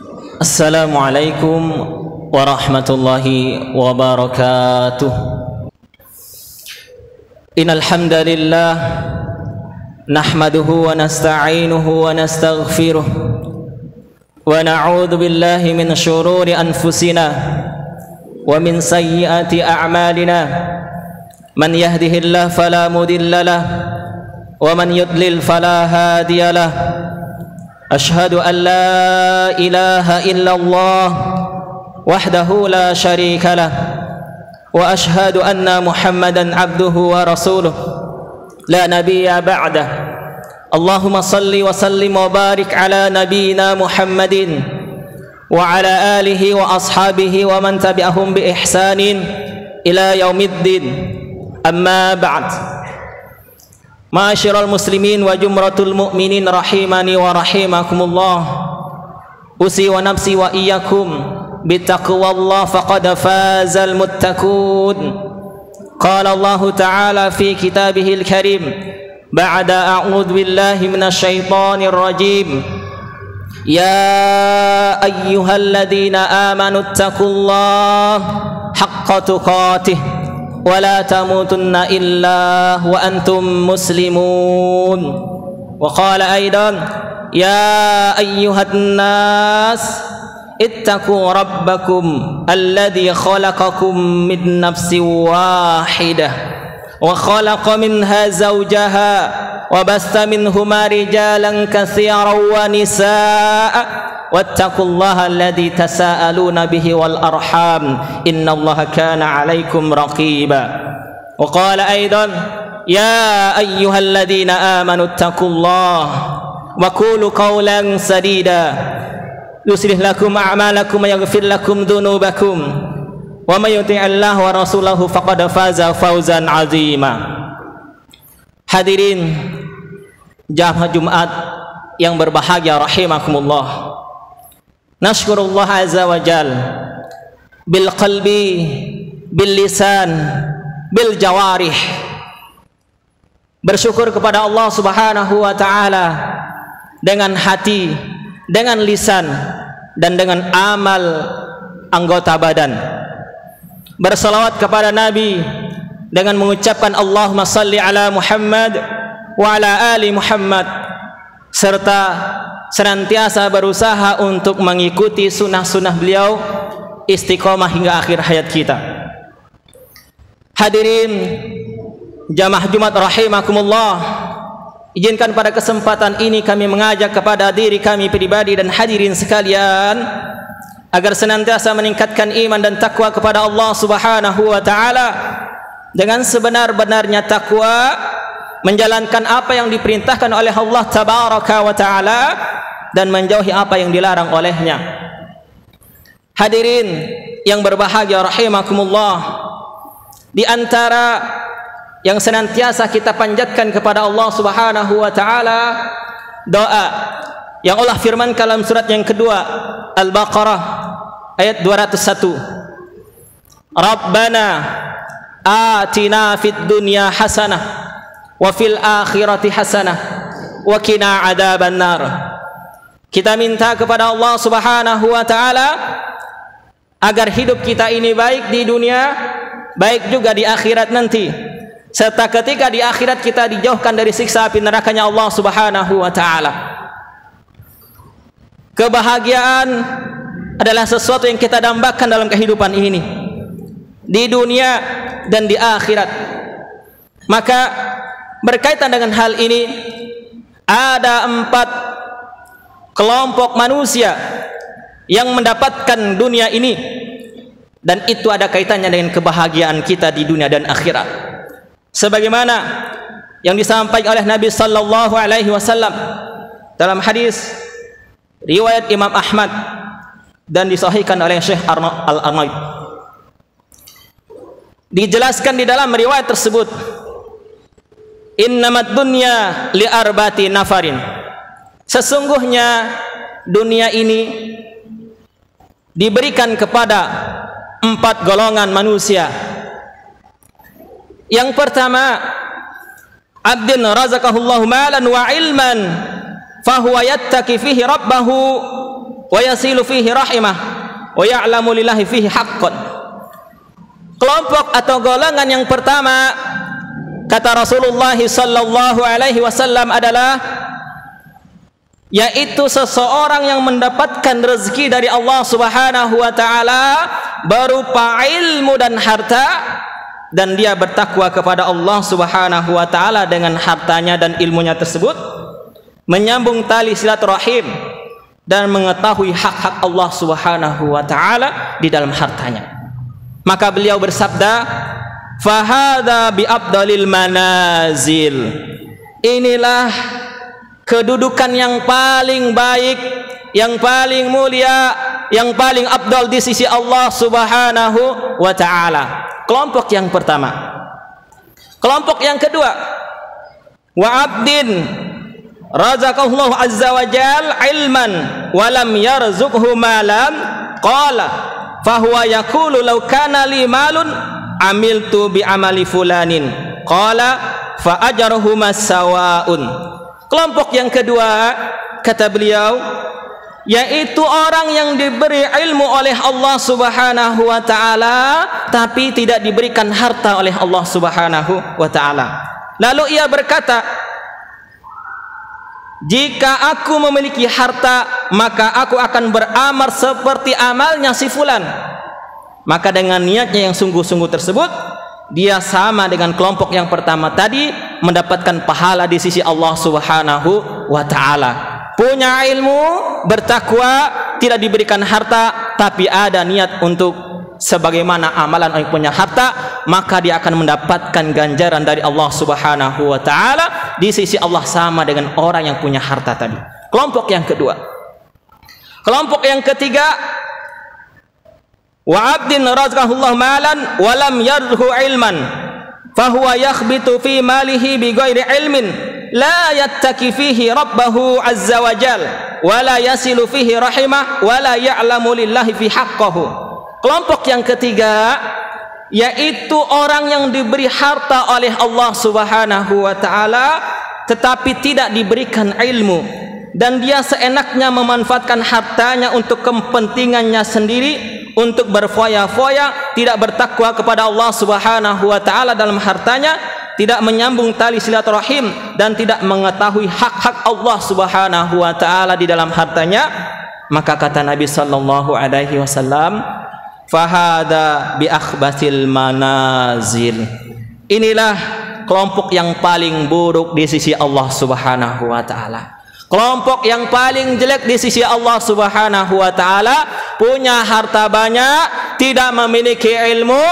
Assalamualaikum warahmatullahi wabarakatuh. Innal hamdalillah nahmaduhu wa nasta'inuhu wa nastaghfiruh wa na'udzu billahi min shururi anfusina wa min sayyiati a'malina. Man yahdihillahu fala mudilla lahu wa man yudlil fala hadiya lahu. Ashhadu an la ilaha illallah wahdahu la syarika lah wa ashhadu anna Muhammadan abduhu wa rasuluh la nabiyya ba'dah. Allahumma salli wa sallim wa barik ala nabiyyina Muhammadin wa ala alihi wa ashabihi wa man tabi'ahum bi ihsanin ila yaumiddin. Amma ba'd. Ma'asyiral muslimin wa jumratul mu'minin rahimani wa rahimakumullah. Usi wa nafsi wa iyyakum bittaqwallah faqad fazal muttaqun. Qala Allah ta'ala fi kitabihil karim ba'da a'udzu billahi minasyaitonir rajim. Ya ayyuhalladzina amanu taqullaha haqqa tuqatih wa la tamutunna illa wa antum muslimun. Wa qala aidan ya ayyuhan nas ittaqu rabbakum alladhi khalaqakum min nafsin wahidah wa khalaqa minha zawjaha wa basta minhuma rijalan katsiran wa nisaa wattaqullaha alladhi tasaaluna bihi wal arham innallaha kana 'alaikum raqiba. Wa qala aidan ya ayyuhalladzina amanu taqullaha wa qulu qawlan sadida yuslih lakum a'malakum wa yaghfir lakum dhunubakum wa may yuti'illah wa rasulahu faqad faza fawzan 'azima. Hadirin jamaah Jumat yang berbahagia rahimakumullah. Nashkurullah azza wa jal bil qalbi bil lisan bil jawarih. Bersyukur kepada Allah Subhanahu wa taala dengan hati, dengan lisan dan dengan amal anggota badan. Bersalawat kepada Nabi dengan mengucapkan Allahumma salli ala Muhammad wa ala ali Muhammad, serta senantiasa berusaha untuk mengikuti sunnah-sunnah beliau, istiqomah hingga akhir hayat kita. Hadirin jamaah Jumat rahimakumullah, izinkan pada kesempatan ini kami mengajak kepada diri kami pribadi dan hadirin sekalian agar senantiasa meningkatkan iman dan takwa kepada Allah Subhanahu wa taala dengan sebenar-benarnya takwa, menjalankan apa yang diperintahkan oleh Allah tabaraka wa taala dan menjauhi apa yang dilarang olehnya. Hadirin yang berbahagia rahimakumullah, di antara yang senantiasa kita panjatkan kepada Allah Subhanahu wa taala doa yang Allah firman dalam surat yang kedua Al-Baqarah ayat 201. Rabbana atina fid dunya hasanah wa fil akhirati hasanah wa qina adzaban nar. Kita minta kepada Allah Subhanahu wa taala agar hidup kita ini baik di dunia, baik juga di akhirat nanti, serta ketika di akhirat kita dijauhkan dari siksa api nerakanya Allah Subhanahu wa taala. Kebahagiaan adalah sesuatu yang kita dambakan dalam kehidupan ini, di dunia dan di akhirat. Maka berkaitan dengan hal ini ada 4 kelompok manusia yang mendapatkan dunia ini, dan itu ada kaitannya dengan kebahagiaan kita di dunia dan akhirat. Sebagaimana yang disampaikan oleh Nabi sallallahu alaihi wasallam dalam hadis riwayat Imam Ahmad dan disahihkan oleh Syekh Al-Arnaud. Dijelaskan di dalam riwayat tersebut, innamad dunya li arbati nafarin. Sesungguhnya dunia ini diberikan kepada 4 golongan manusia. Yang pertama, abdin razaqahullahu malan wa ilman fahuwa yattaqi fihi rabbahu wa yasilu fihi rahimah wa ya'lamu lillahi fihi haqqan. Kelompok atau golongan yang pertama kata Rasulullah sallallahu alaihi wasallam adalah yaitu seseorang yang mendapatkan rezeki dari Allah Subhanahu wa taala berupa ilmu dan harta, dan dia bertakwa kepada Allah Subhanahu wa taala dengan hartanya dan ilmunya tersebut, menyambung tali silaturahim dan mengetahui hak-hak Allah Subhanahu wa taala di dalam hartanya. Maka beliau bersabda, "Fahadha bi afdalil manazil." Inilah kedudukan yang paling baik, yang paling mulia, yang paling afdal di sisi Allah Subhanahu wa taala. Kelompok yang pertama. Kelompok yang kedua, wa abdin razaqallahu azza wa jal ilman wa lam yarzuqhu malan qala fahuwa yaqulu law kana li malun amiltu bi amali fulanin qala fa ajruhuma sawaun. Kelompok yang kedua kata beliau yaitu orang yang diberi ilmu oleh Allah Subhanahu wa taala tapi tidak diberikan harta oleh Allah Subhanahu wa taala. Lalu ia berkata, jika aku memiliki harta maka aku akan beramal seperti amalnya si fulan. Maka dengan niatnya yang sungguh-sungguh tersebut, dia sama dengan kelompok yang pertama tadi, mendapatkan pahala di sisi Allah Subhanahu wa taala. Punya ilmu, bertakwa, tidak diberikan harta tapi ada niat untuk sebagaimana amalan orang yang punya harta, maka dia akan mendapatkan ganjaran dari Allah Subhanahu wa taala di sisi Allah sama dengan orang yang punya harta tadi. Kelompok yang kedua. Kelompok yang ketiga, wa abdin razaqahullahu malan wa lam yarzuqhu ilman fahuwa yakhbitu fi malihi bighairi ilmin la yattaki fihi rabbahu azza wa jal wa la yasilu fihi rahimah wa la ya'lamu lillahi fi haqqahu. Kelompok yang ketiga yaitu orang yang diberi harta oleh Allah Subhanahu wa taala tetapi tidak diberikan ilmu, dan dia seenaknya memanfaatkan hartanya untuk kepentingannya sendiri, untuk berfoya-foya, tidak bertakwa kepada Allah Subhanahu wa taala dalam hartanya, tidak menyambung tali silaturahim dan tidak mengetahui hak-hak Allah Subhanahu wa taala di dalam hartanya. Maka kata Nabi sallallahu alaihi wasallam, fahada bi akhbasil manazil. Inilah kelompok yang paling buruk di sisi Allah Subhanahu wa taala. Kelompok yang paling jelek di sisi Allah Subhanahu wa taala, punya harta banyak, tidak memiliki ilmu,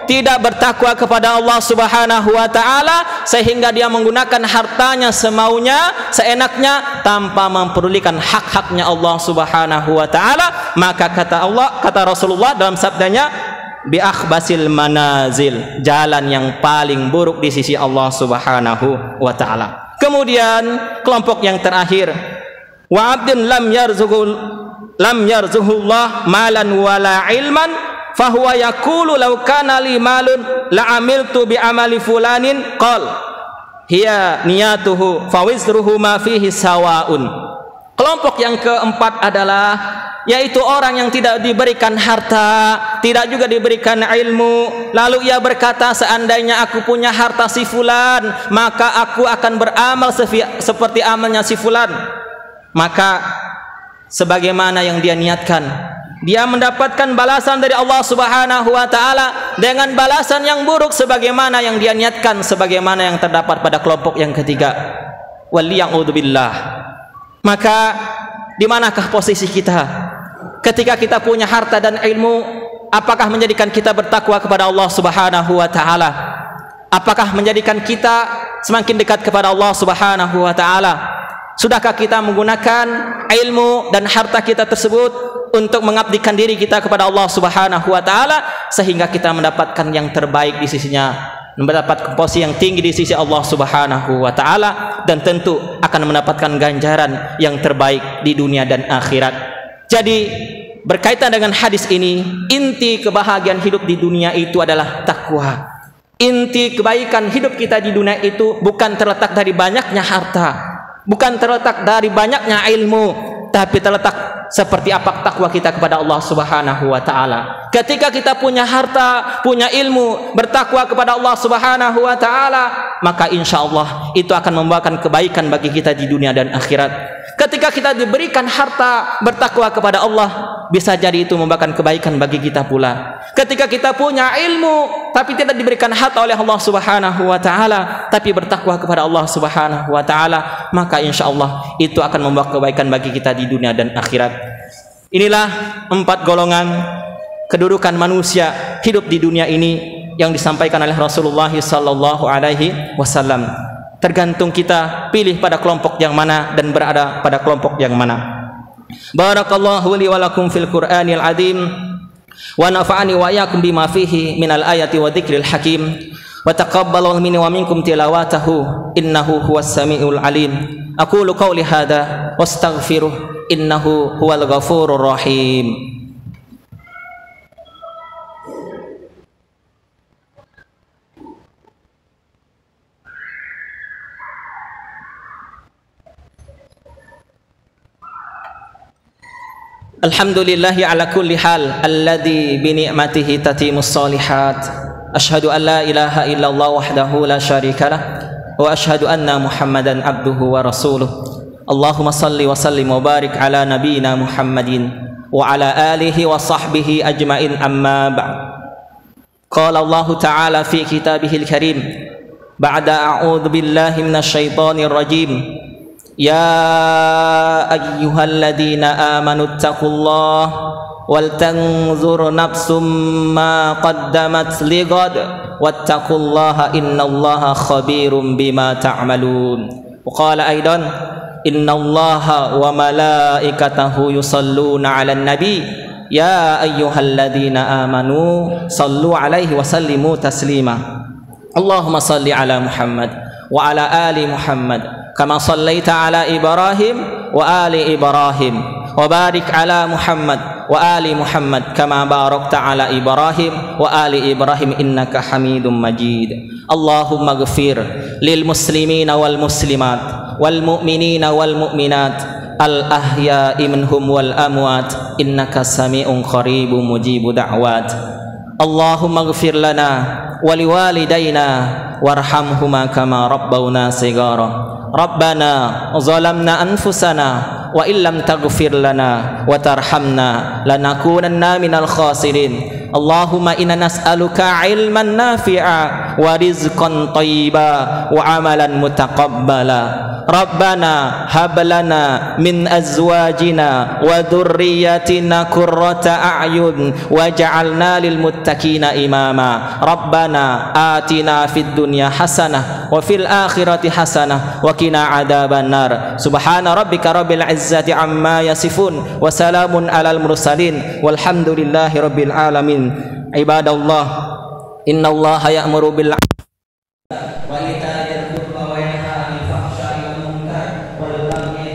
tidak bertakwa kepada Allah Subhanahu wa taala, sehingga dia menggunakan hartanya semaunya, seenaknya, tanpa mempedulikan hak-haknya Allah Subhanahu wa taala. Maka kata Rasulullah dalam sabdanya, bi akhbasil manazil, jalan yang paling buruk di sisi Allah Subhanahu wa taala. Kemudian kelompok yang terakhir, wa abdin lam yarzuqullah malan wala ilman fahuwa yaqulu law kana li malun la amiltu bi amali fulanin qal hiya niyatuhu fawizruhu ma fihi sawaun. Kelompok yang keempat adalah yaitu orang yang tidak diberikan harta, tidak juga diberikan ilmu, lalu ia berkata, seandainya aku punya harta si fulan, maka aku akan beramal seperti amalnya si fulan. Maka sebagaimana yang dia niatkan, dia mendapatkan balasan dari Allah Subhanahu wa taala dengan balasan yang buruk sebagaimana yang dia niatkan, sebagaimana yang terdapat pada kelompok yang ketiga. Waliya'udzubillah. Maka di manakah posisi kita ketika kita punya harta dan ilmu? Apakah menjadikan kita bertakwa kepada Allah Subhanahu wa taala? Apakah menjadikan kita semakin dekat kepada Allah Subhanahu wa taala? Sudahkah kita menggunakan ilmu dan harta kita tersebut untuk mengabdikan diri kita kepada Allah Subhanahu wa taala sehingga kita mendapatkan yang terbaik di sisinya, mendapat posisi yang tinggi di sisi Allah Subhanahu wa taala, dan tentu akan mendapatkan ganjaran yang terbaik di dunia dan akhirat. Jadi berkaitan dengan hadis ini, inti kebahagiaan hidup di dunia itu adalah takwa. Inti kebaikan hidup kita di dunia itu bukan terletak dari banyaknya harta, bukan terletak dari banyaknya ilmu, tapi terletak seperti apa takwa kita kepada Allah Subhanahu wa taala. Ketika kita punya harta, punya ilmu, bertakwa kepada Allah Subhanahu wa taala, maka insyaallah itu akan membawakan kebaikan bagi kita di dunia dan akhirat. Ketika kita diberikan harta, bertakwa kepada Allah, bisa jadi itu membawakan kebaikan bagi kita pula. Ketika kita punya ilmu tapi tidak diberikan harta oleh Allah Subhanahu wa taala, tapi bertakwa kepada Allah Subhanahu wa taala, maka insyaallah itu akan membawa kebaikan bagi kita di dunia dan akhirat. Inilah 4 golongan kedudukan manusia hidup di dunia ini yang disampaikan oleh Rasulullah sallallahu alaihi wasallam. Tergantung kita pilih pada kelompok yang mana dan berada pada kelompok yang mana. Barakallahu li wa lakum fil Qur'anil azim wa nafa'ani wa iyyakum bima fihi minal ayati wa dzikril hakim wa taqabbalallahu minni wa minkum tilawatahu innahu huwas samiul alim. Aqulu qawli hadza wastaghfiruh innahu huwal ghafurur rahim. Alhamdulillahi ala kulli hal alladhi bi ni'matihi tatimus shalihat. Asyhadu an la ilaha illallah wahdahu la syarikalah wa asyhadu anna Muhammadan abduhu wa rasuluh. Allahumma salli wa sallim wa barik ala nabiyyina Muhammadin wa ala alihi wa sahbihi ajmain amma ba'd. Qala Allah ta'ala fi kitabihil karim ba'da a'udzu billahi minasy syaithanir rajim. Ya ayyuhalladzina amanu taqullaha wal tanzur nafsum ma qaddamat lighad wattaqullaha innallaha khabirum bima ta'malun. Wa qala aidan innallaha wa malaikatahu yusalluna 'alan nabi ya ayyuhalladzina amanu sallu 'alaihi wa sallimu taslima. Allahumma salli 'ala Muhammad wa 'ala ali Muhammad kama sallaita ala Ibrahim wa ali Ibrahim wa barik ala Muhammad wa ali Muhammad kama barakta ala Ibrahim wa ali Ibrahim innaka Hamidum Majid. Allahumma ighfir lil muslimina wal muslimat wal mu'minina wal mu'minat al ahya'i minhum wal amwat innaka sami'un qaribun mujibu da'wat. Allahumma ighfir lana wa liwalidayna warhamhuma kama rabbawna shighara. Rabbana zalamna anfusana wa illam taghfir lana wa tarhamna lanakunanna minal khasirin. Allahumma inna nas'aluka ilman nafi'a wa rizqan thayyiba wa amalan mutaqabbala. Rabbana hab lana min azwajina wa dhurriyyatina qurrata a'yun waj'alna lil muttaqina imama. Rabbana atina fid dunya hasanah wa fil akhirati hasanah wa qina adzaban nar. Subhana rabbika rabbil izzati amma yasifun wa salamun alal mursalin walhamdulillahi rabbil alamin. Ibadallah, innallaha ya'muru bil 'adli wa ita'i dzil qurba wa yanha 'anil fahsya'i wal munkar wal baghi